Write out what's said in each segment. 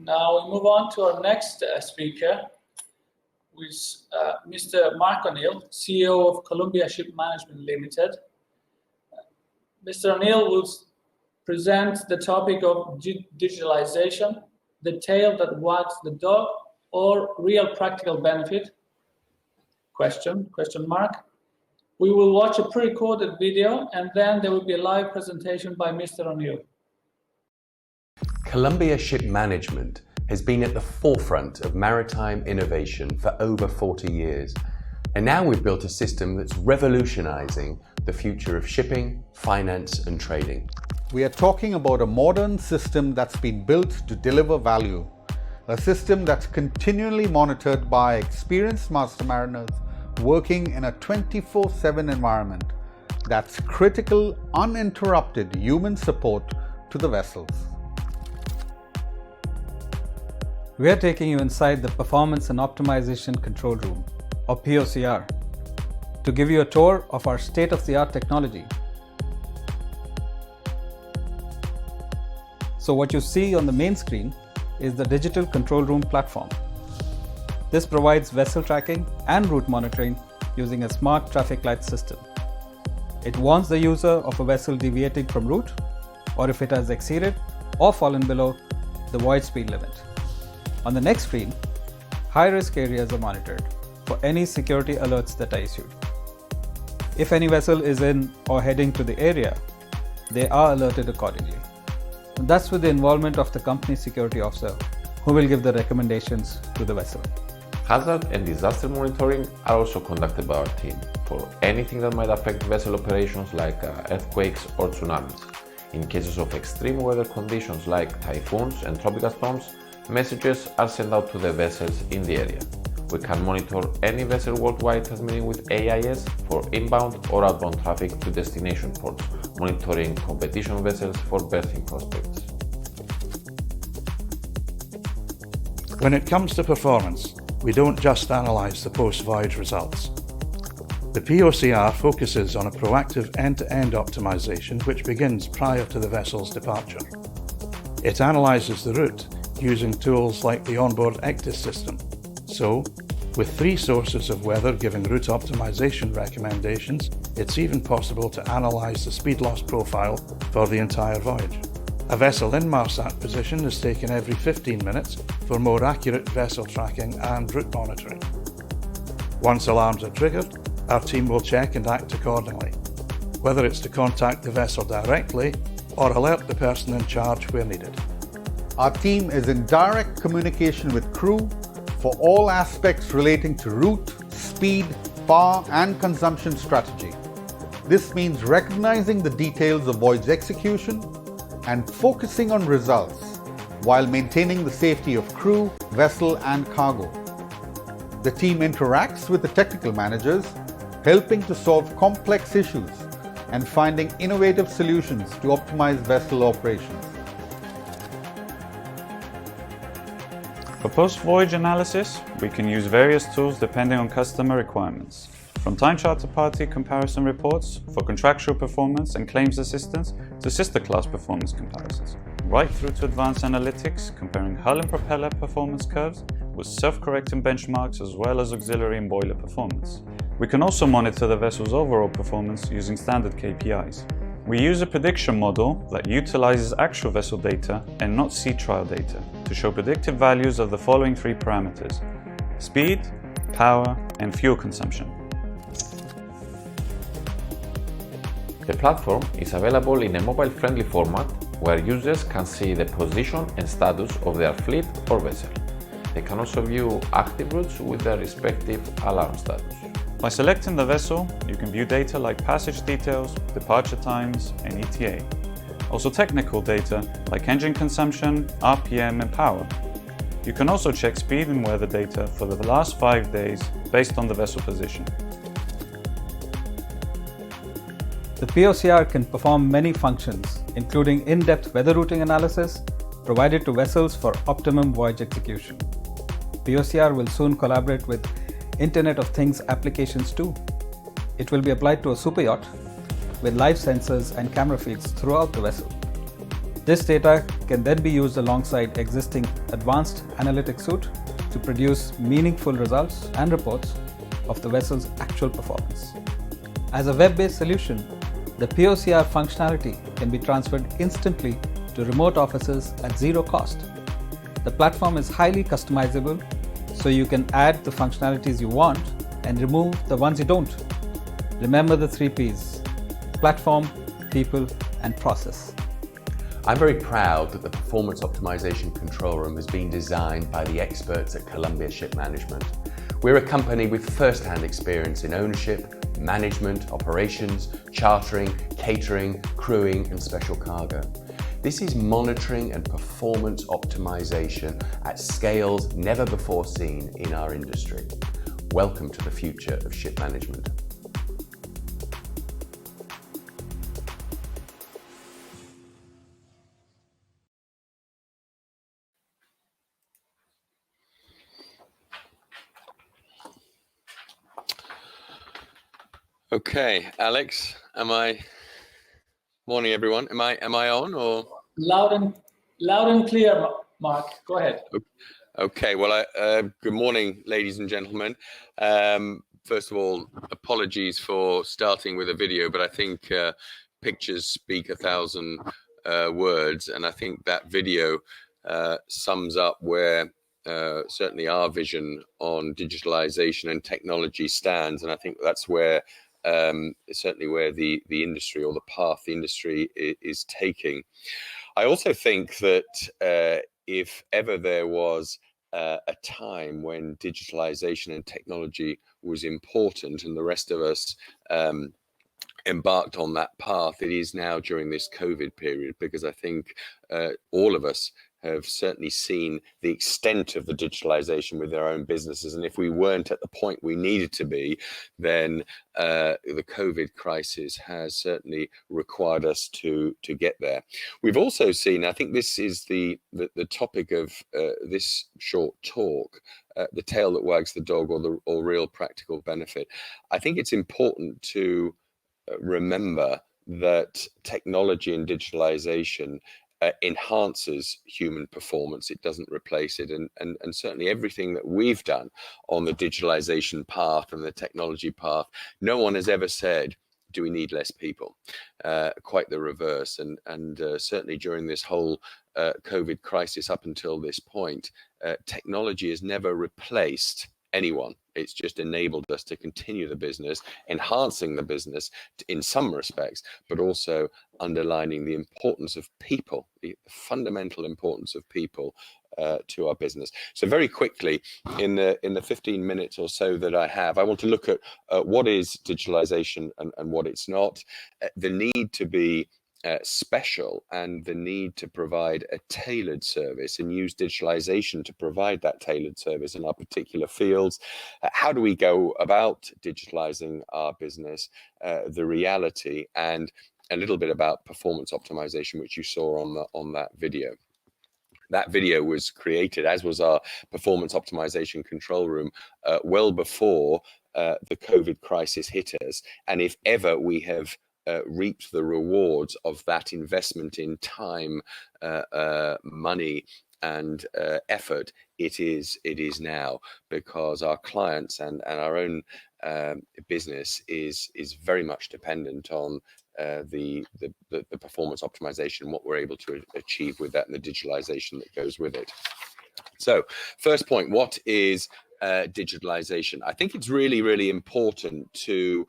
Now we move on to our next speaker, who is Mr. Mark O'Neill, CEO of Columbia Shipmanagement Ltd. Mr. O'Neill will present the topic of digitalization, the tail that wags the dog, or real practical benefit? Question mark. We will watch a pre-recorded video, and then there will be a live presentation by Mr. O'Neill. Columbia Shipmanagement has been at the forefront of maritime innovation for over 40 years. And now we've built a system that's revolutionizing the future of shipping, finance, and trading. We are talking about a modern system that's been built to deliver value. A system that's continually monitored by experienced master mariners working in a 24/7 environment that's critical, uninterrupted human support to the vessels. We are taking you inside the Performance and Optimization Control Room, or POCR, to give you a tour of our state-of-the-art technology. So what you see on the main screen is the Digital Control Room platform. This provides vessel tracking and route monitoring using a smart traffic light system. It warns the user of a vessel deviating from route, or if it has exceeded or fallen below the voyage speed limit. On the next screen, high-risk areas are monitored for any security alerts that are issued. If any vessel is in or heading to the area, they are alerted accordingly. And that's with the involvement of the company security officer, who will give the recommendations to the vessel. Hazard and disaster monitoring are also conducted by our team for anything that might affect vessel operations like earthquakes or tsunamis. In cases of extreme weather conditions like typhoons and tropical storms, messages are sent out to the vessels in the area. We can monitor any vessel worldwide transmitting with AIS for inbound or outbound traffic to destination ports, monitoring competition vessels for berthing prospects. When it comes to performance, we don't just analyse the post-voyage results. The POCR focuses on a proactive end-to-end optimization which begins prior to the vessel's departure. It analyses the route using tools like the onboard ECDIS system. So, with 3 sources of weather giving route optimization recommendations, it's even possible to analyse the speed loss profile for the entire voyage. A vessel in MARSAT position is taken every 15 minutes for more accurate vessel tracking and route monitoring. Once alarms are triggered, our team will check and act accordingly, whether it's to contact the vessel directly or alert the person in charge where needed. Our team is in direct communication with crew for all aspects relating to route, speed, power, and consumption strategy. This means recognizing the details of voyage execution and focusing on results while maintaining the safety of crew, vessel, and cargo. The team interacts with the technical managers, helping to solve complex issues and finding innovative solutions to optimize vessel operations. For post-voyage analysis, we can use various tools depending on customer requirements. From time charter party comparison reports for contractual performance and claims assistance to sister class performance comparisons, right through to advanced analytics comparing hull and propeller performance curves with self-correcting benchmarks as well as auxiliary and boiler performance. We can also monitor the vessel's overall performance using standard KPIs. We use a prediction model that utilizes actual vessel data and not sea trial data to show predictive values of the following 3 parameters: speed, power, and fuel consumption. The platform is available in a mobile-friendly format where users can see the position and status of their fleet or vessel. They can also view active routes with their respective alarm status. By selecting the vessel, you can view data like passage details, departure times, and ETA. Also technical data like engine consumption, RPM, and power. You can also check speed and weather data for the last 5 days based on the vessel position. The POCR can perform many functions, including in-depth weather routing analysis provided to vessels for optimum voyage execution. POCR will soon collaborate with Internet of Things applications too. It will be applied to a super yacht with live sensors and camera feeds throughout the vessel. This data can then be used alongside existing advanced analytics suite to produce meaningful results and reports of the vessel's actual performance. As a web-based solution, the POCR functionality can be transferred instantly to remote offices at zero cost. The platform is highly customizable, so you can add the functionalities you want and remove the ones you don't. Remember the 3 Ps: platform, people, and process. I'm very proud that the Performance Optimization Control Room has been designed by the experts at Columbia Shipmanagement. We're a company with first-hand experience in ownership, management, operations, chartering, catering, crewing, and special cargo. This is monitoring and performance optimization at scales never before seen in our industry. Welcome to the future of ship management. Okay, Alex, morning everyone. Am I on or? Loud and clear, Mark. Go ahead. Okay, well, good morning, ladies and gentlemen. First of all, apologies for starting with a video, but I think pictures speak 1,000 words, and I think that video sums up where certainly our vision on digitalization and technology stands, and I think that's where certainly where the industry, or the path the industry is taking. I also think that if ever there was a time when digitalization and technology was important and the rest of us embarked on that path, it is now during this COVID period, because I think all of us have certainly seen the extent of the digitalization with their own businesses. And if we weren't at the point we needed to be, then the COVID crisis has certainly required us to get there. We've also seen, I think this is the topic of this short talk, the tail that wags the dog, or real practical benefit. I think it's important to remember that technology and digitalization enhances human performance. It doesn't replace it, and certainly everything that we've done on the digitalization path and the technology path, no one has ever said, do we need less people? Quite the reverse, and certainly during this whole COVID crisis up until this point, technology has never replaced anyone. It's just enabled us to continue the business, enhancing the business in some respects, but also underlining the importance of people, the fundamental importance of people to our business. So very quickly, in the 15 minutes or so that I have, I want to look at what is digitalization and what it's not, the need to be special, and the need to provide a tailored service and use digitalization to provide that tailored service in our particular fields. How do we go about digitalizing our business, the reality, and a little bit about performance optimization, which you saw on that video. That video was created, as was our performance optimization control room, well before the COVID crisis hit us. And if ever we have reaped the rewards of that investment in time, money, and effort, it is now, because our clients and our own business is very much dependent on the performance optimization, what we're able to achieve with that, and the digitalization that goes with it. So first point, what is digitalization? I think it's really important to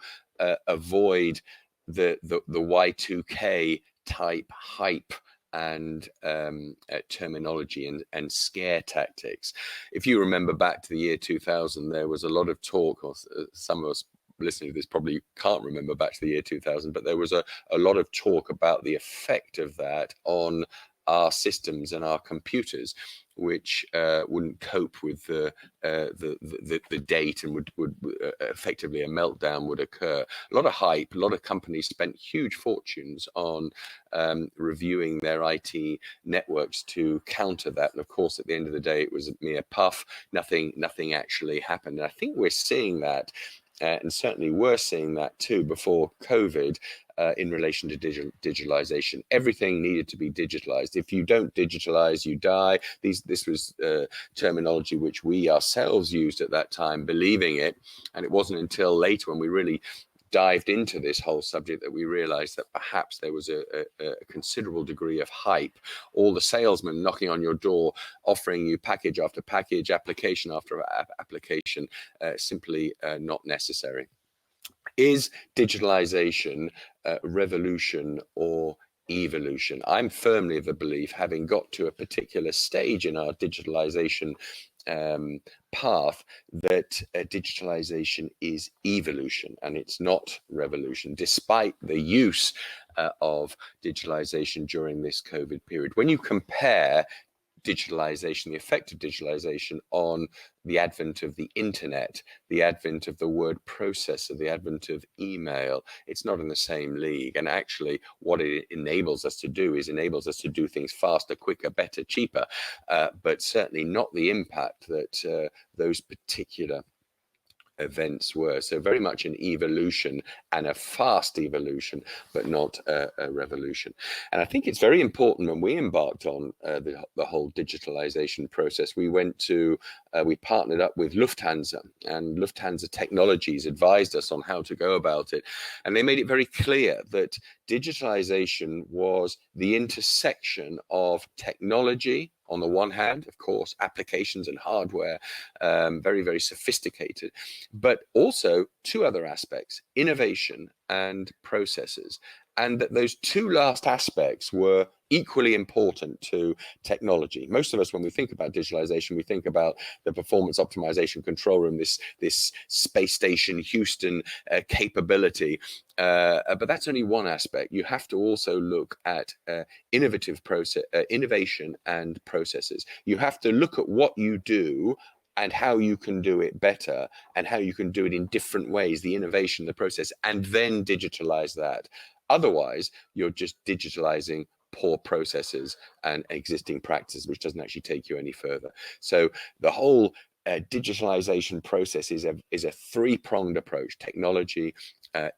avoid the Y2K type hype and terminology and scare tactics. If you remember back to the year 2000, there was a lot of talk, or some of us listening to this probably can't remember back to the year 2000, but there was a lot of talk about the effect of that on our systems and our computers, which wouldn't cope with the date, and would effectively a meltdown would occur. A lot of hype, a lot of companies spent huge fortunes on reviewing their IT networks to counter that. And of course, at the end of the day, it was a mere puff. Nothing actually happened. And I think we're seeing that and certainly we're seeing that too before COVID, in relation to digitalization. Everything needed to be digitalized. If you don't digitalize, you die. This was terminology which we ourselves used at that time, believing it. And it wasn't until later when we really dived into this whole subject that we realized that perhaps there was a considerable degree of hype. All the salesmen knocking on your door, offering you package after package, application after application, simply not necessary. Is digitalization revolution or evolution? I'm firmly of the belief, having got to a particular stage in our digitalization path, that digitalization is evolution and it's not revolution, despite the use of digitalization during this COVID period. When you compare digitalization, the effect of digitalization on the advent of the internet, the advent of the word processor, the advent of email, it's not in the same league. And actually what it enables us to do is enables us to do things faster, quicker, better, cheaper, but certainly not the impact that those particular events were. So very much an evolution, and a fast evolution, but not a revolution. And I think it's very important, when we embarked on the whole digitalization process, we partnered up with Lufthansa, and Lufthansa Technologies advised us on how to go about it. And they made it very clear that digitalization was the intersection of technology on the one hand, of course, applications and hardware, very, very sophisticated, but also two other aspects, innovation and processes. And that those two last aspects were equally important to technology. Most of us, when we think about digitalization, we think about the performance optimization control room, this space station Houston capability. But that's only one aspect. You have to also look at innovation and processes. You have to look at what you do and how you can do it better, and how you can do it in different ways, the innovation, the process, and then digitalize that. Otherwise, you're just digitalizing poor processes and existing practices, which doesn't actually take you any further. So the whole digitalization process is a three-pronged approach: technology,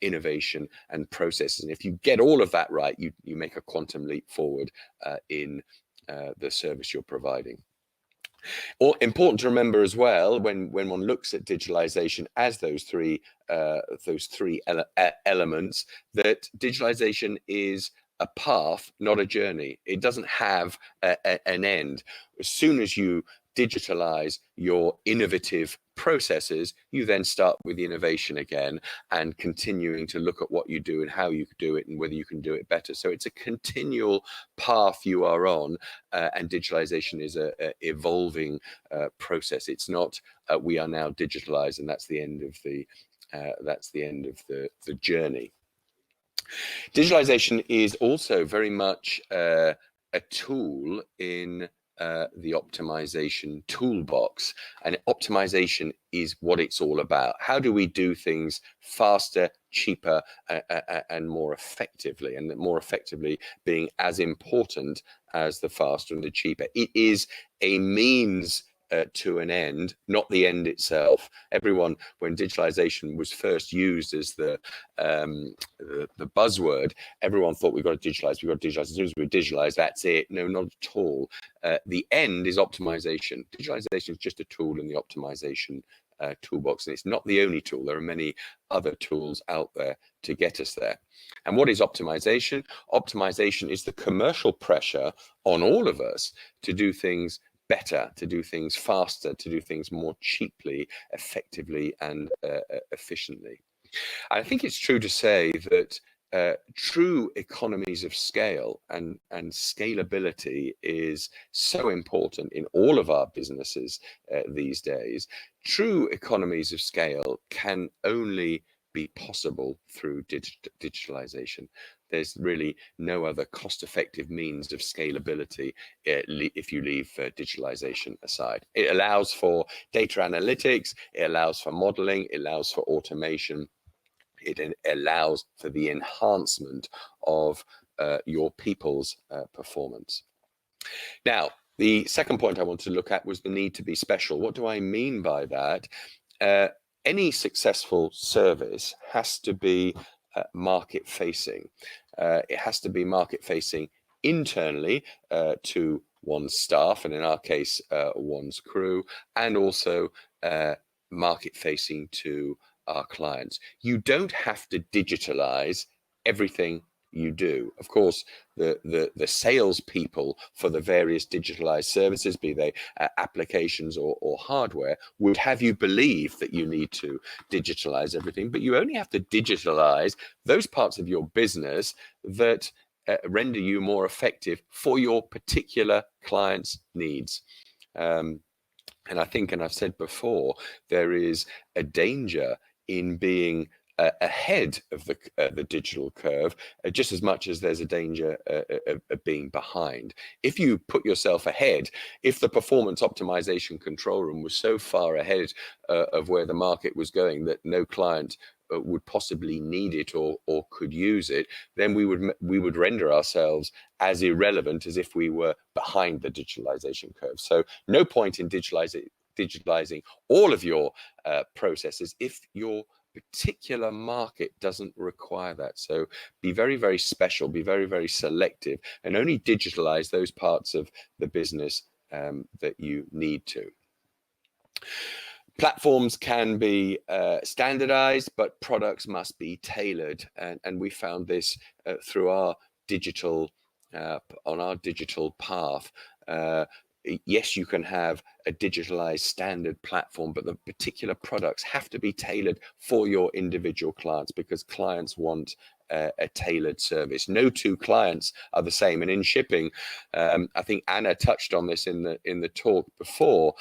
innovation, and processes. And if you get all of that right, you make a quantum leap forward in the service you're providing. Important to remember as well, when one looks at digitalization as those three elements, that digitalization is a path, not a journey. It doesn't have an end. As soon as you digitalize your innovative processes, you then start with innovation again, and continuing to look at what you do and how you do it and whether you can do it better. So it's a continual path you are on, and digitalization is a evolving process. It's not we are now digitalized and that's the end of the journey. Digitalization is also very much a tool in the optimization toolbox, and optimization is what it's all about. How do we do things faster, cheaper, and more effectively, and more effectively being as important as the faster and the cheaper. It is a means to an end, not the end itself. Everyone, when digitalization was first used as the buzzword, everyone thought we've got to digitalize, we've got to digitalize. As soon as we digitalize, that's it. No, not at all. The end is optimization. Digitalization is just a tool in the optimization toolbox, and it's not the only tool. There are many other tools out there to get us there. And what is optimization? Optimization is the commercial pressure on all of us to do things better, to do things faster, to do things more cheaply, effectively, and efficiently. I think it's true to say that true economies of scale and scalability is so important in all of our businesses these days. True economies of scale can only be possible through digitalization. There's really no other cost-effective means of scalability if you leave digitalization aside. It allows for data analytics, it allows for modeling, it allows for automation, it allows for the enhancement of your people's performance. Now, the second point I want to look at was the need to be special. What do I mean by that? any successful service has to be market facing. It has to be market facing internally to one's staff, and in our case, one's crew, and also market facing to our clients. You don't have to digitalize everything you do. Of course, the sales people for the various digitalized services, be they applications or hardware, would have you believe that you need to digitalize everything, but you only have to digitalize those parts of your business that render you more effective for your particular client's needs. And I think, and I've said before, there is a danger in being ahead of the digital curve, just as much as there's a danger of being behind. If you put yourself ahead, if the performance optimization control room was so far ahead of where the market was going that no client would possibly need it or could use it, then we would render ourselves as irrelevant as if we were behind the digitalization curve. So no point in digitalizing all of your processes if your particular market doesn't require that. So be very, very special, be very, very selective, and only digitalize those parts of the business that you need to. Platforms can be standardized, but products must be tailored. And we found this through our digital, on our digital path. Yes, you can have a digitalized standard platform, but the particular products have to be tailored for your individual clients, because clients want a tailored service. No two clients are the same. And in shipping, I think Anna touched on this in the talk before,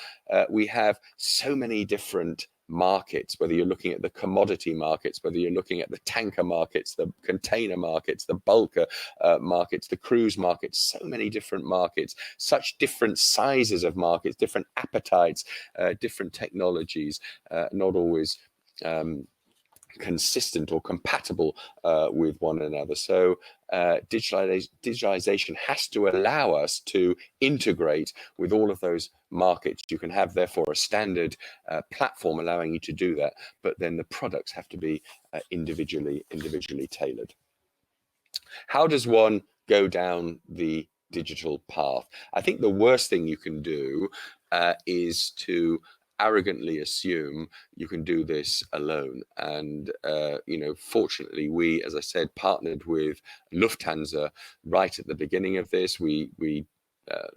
we have so many different markets, whether you're looking at the commodity markets, whether you're looking at the tanker markets, the container markets, the bulker markets, the cruise markets, so many different markets, such different sizes of markets, different appetites, different technologies, not always consistent or compatible with one another. So digitalization has to allow us to integrate with all of those markets. You can have, therefore, a standard platform allowing you to do that, but then the products have to be individually tailored. How does one go down the digital path? I think the worst thing you can do is to arrogantly assume you can do this alone. And fortunately, we, as I said, partnered with Lufthansa right at the beginning of this. We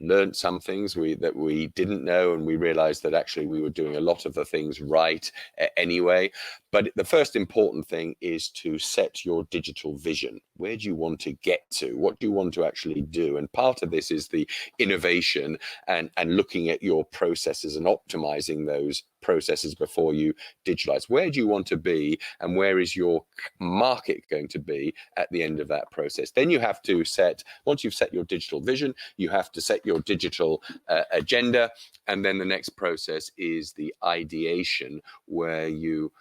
learned some things that we didn't know, and we realized that actually we were doing a lot of the things right anyway. But the first important thing is to set your digital vision. Where do you want to get to? What do you want to actually do? And part of this is the innovation and looking at your processes and optimizing those processes before you digitalize. Where do you want to be, and where is your market going to be at the end of that process? Then you have to set, once you've set your digital vision, you have to set your digital agenda. And then the next process is the ideation, where you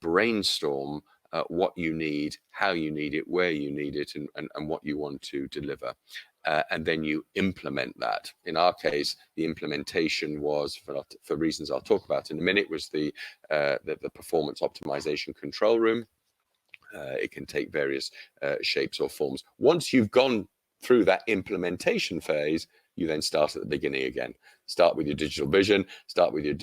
brainstorm what you need, how you need it, where you need it, and what you want to deliver. And then you implement that. In our case, the implementation was, for reasons I'll talk about in a minute, was the performance optimization control room. It can take various shapes or forms. Once you've gone through that implementation phase, you then start at the beginning again. Start with your digital vision, start with your,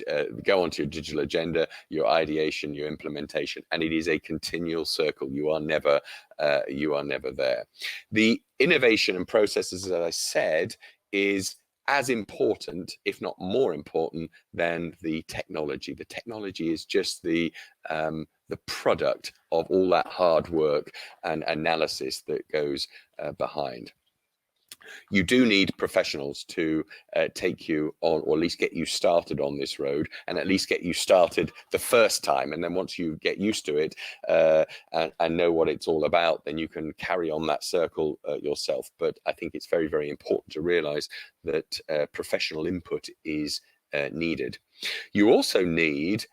go onto your digital agenda, your ideation, your implementation, and it is a continual circle. You are never there. The innovation and processes, as I said, is as important, if not more important, than the technology. The technology is just the product of all that hard work and analysis that goes behind. You do need professionals to take you on, or at least get you started on this road, and at least get you started the first time. And then once you get used to it and know what it's all about, then you can carry on that circle yourself. But I think it's very, very important to realize that professional input is needed. You also need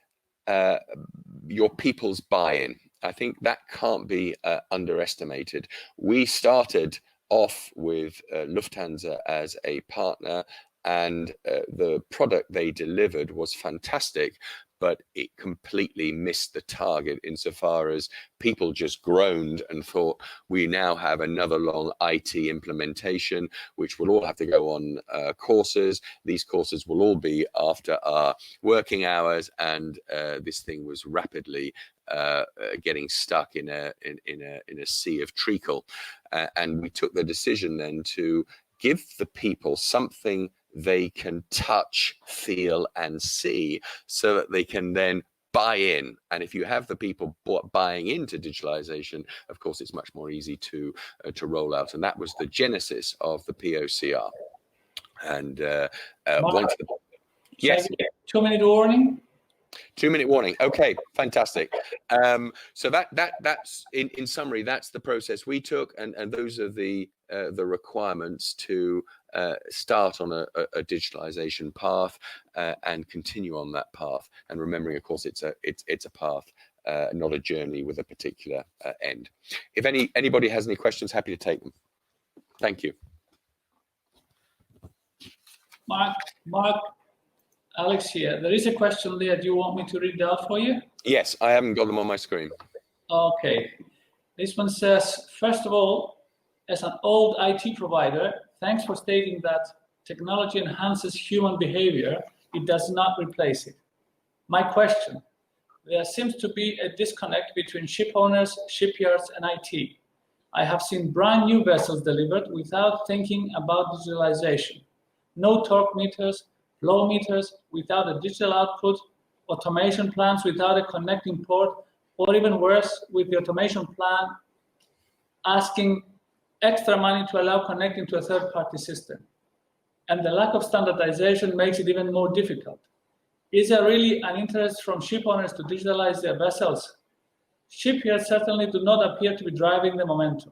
your people's buy-in. I think that can't be underestimated. We started off with Lufthansa as a partner, and the product they delivered was fantastic, but it completely missed the target insofar as people just groaned and thought, we now have another long IT implementation, which will all have to go on courses. These courses will all be after our working hours, and this thing was rapidly getting stuck in a sea of treacle. And we took the decision then to give the people something they can touch, feel, and see, so that they can then buy in. And if you have the people buying into digitalization, of course, it's much more easy to roll out. And that was the genesis of the POCR. And once the, yes, 2-minute warning. 2-minute warning. Okay, fantastic. So that's in summary, that's the process we took, and those are the requirements to start on a digitalization path and continue on that path. And remembering, of course, it's a path, not a journey with a particular end. If anybody has any questions, happy to take them. Thank you. Mark, Alex here. There is a question there. Do you want me to read it out for you? Yes, I haven't got them on my screen. Okay. This one says, first of all, as an old IT provider, thanks for stating that technology enhances human behavior. It does not replace it. My question, there seems to be a disconnect between ship owners, shipyards, and IT. I have seen brand new vessels delivered without thinking about digitalization. No torque meters, flow meters without a digital output, automation plans without a connecting port, or even worse, with the automation plan asking extra money to allow connecting to a third-party system. And the lack of standardization makes it even more difficult. Is there really an interest from ship owners to digitalize their vessels? Shipyards certainly do not appear to be driving the momentum.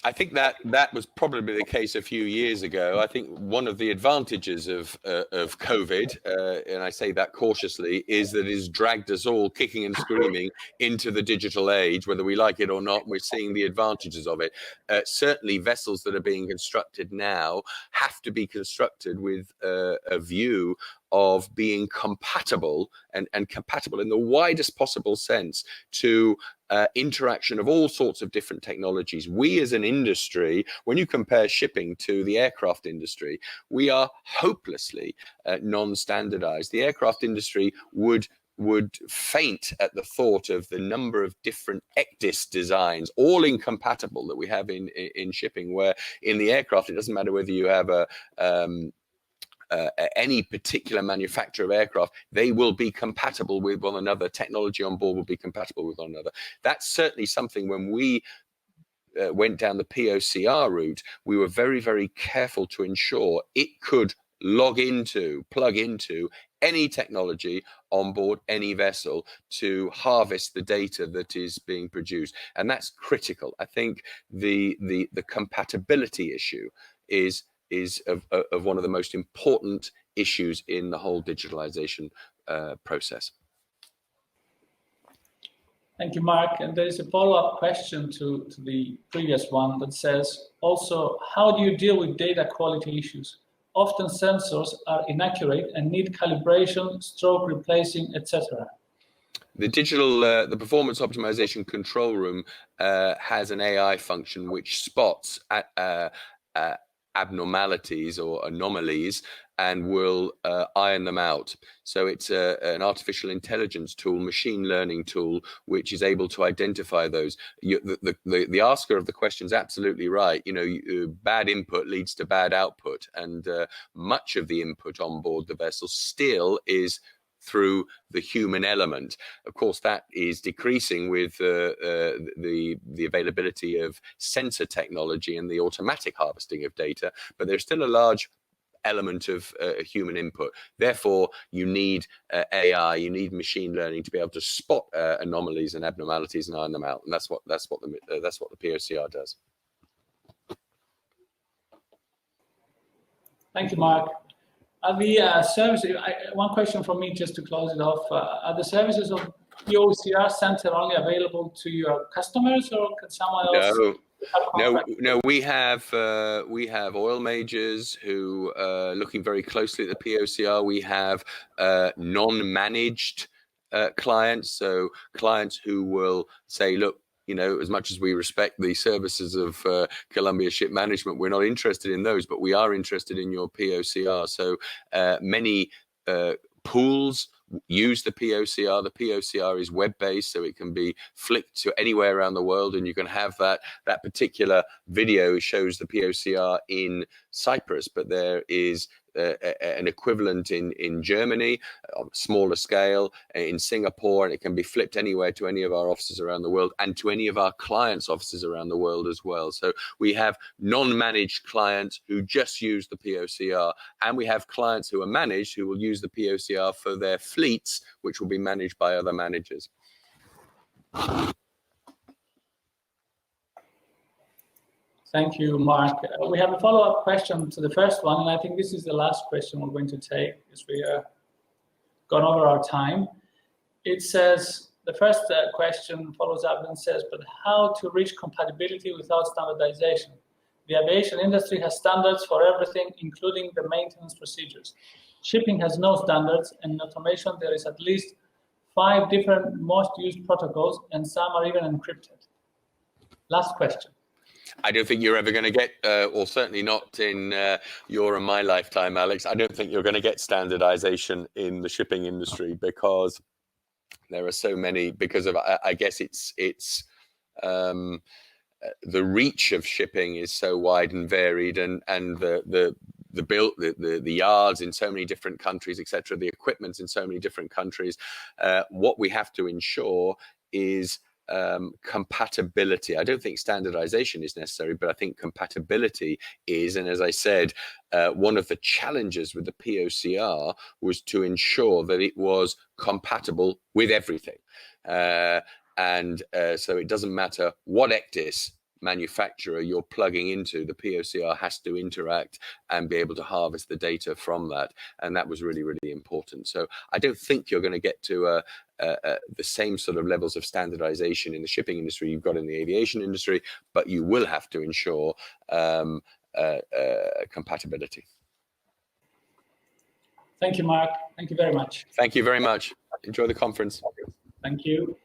I think that was probably the case a few years ago. I think one of the advantages of COVID, and I say that cautiously, is that it has dragged us all kicking and screaming into the digital age, whether we like it or not. We're seeing the advantages of it. Certainly, vessels that are being constructed now have to be constructed with a view of being compatible and compatible in the widest possible sense to interaction of all sorts of different technologies. We as an industry, when you compare shipping to the aircraft industry, we are hopelessly non-standardized. The aircraft industry would faint at the thought of the number of different ECDIS designs, all incompatible, that we have in shipping, where in the aircraft, it doesn't matter whether you have any particular manufacturer of aircraft, they will be compatible with one another. Technology on board will be compatible with one another. That's certainly something when we went down the POCR route, we were very, very careful to ensure it could plug into any technology on board any vessel to harvest the data that is being produced. And that's critical. I think the compatibility issue is of one of the most important issues in the whole digitalization process. Thank you, Mark. And there is a follow-up question to the previous one that says, also, how do you deal with data quality issues? Often sensors are inaccurate and need calibration, stroke replacing, etc. The the performance optimization control room has an AI function which spots abnormalities or anomalies and will iron them out. So it's an artificial intelligence tool, machine learning tool, which is able to identify those. The asker of the question is absolutely right. You know, bad input leads to bad output, and much of the input on board the vessel still is through the human element. Of course, that is decreasing with the availability of sensor technology and the automatic harvesting of data, but there's still a large element of human input. Therefore, you need AI, you need machine learning to be able to spot anomalies and abnormalities and iron them out, and that's what the POCR does. Thank you, Mark. Are the services, one question from me just to close it off, are the services of POCR Center only available to your customers, or can someone else? No, we have oil majors who are looking very closely at the POCR. We have non-managed clients, so clients who will say, look, you know, as much as we respect the services of Columbia Ship Management, we're not interested in those, but we are interested in your POCR. So many pools use the POCR. The POCR is web-based, so it can be flicked to anywhere around the world, and you can have that particular video shows the POCR in Cyprus, but there is an equivalent in Germany on a smaller scale, in Singapore, and it can be flipped anywhere to any of our offices around the world and to any of our clients' offices around the world as well. So we have non-managed clients who just use the POCR, and we have clients who are managed who will use the POCR for their fleets, which will be managed by other managers. Thank you, Mark. We have a follow-up question to the first one, and I think this is the last question we're going to take as we are gone over our time. It says, the first question follows up and says, but how to reach compatibility without standardization? The aviation industry has standards for everything, including the maintenance procedures. Shipping has no standards, and in automation there is at least 5 different most used protocols, and some are even encrypted. Last question. I don't think you're ever going to get, or certainly not in your and my lifetime, Alex, I don't think you're going to get standardization in the shipping industry because there are so many, because of, I guess it's the reach of shipping is so wide and varied, and the yards in so many different countries, etc., the equipment in so many different countries. What we have to ensure is compatibility. I don't think standardization is necessary, but I think compatibility is. And as I said, one of the challenges with the POCR was to ensure that it was compatible with everything. So it doesn't matter what ECDIS manufacturer you're plugging into, the POCR has to interact and be able to harvest the data from that. And that was really, really important. So I don't think you're going to get to the same sort of levels of standardization in the shipping industry you've got in the aviation industry, but you will have to ensure compatibility. Thank you, Mark. Thank you very much. Thank you very much. Enjoy the conference. Thank you.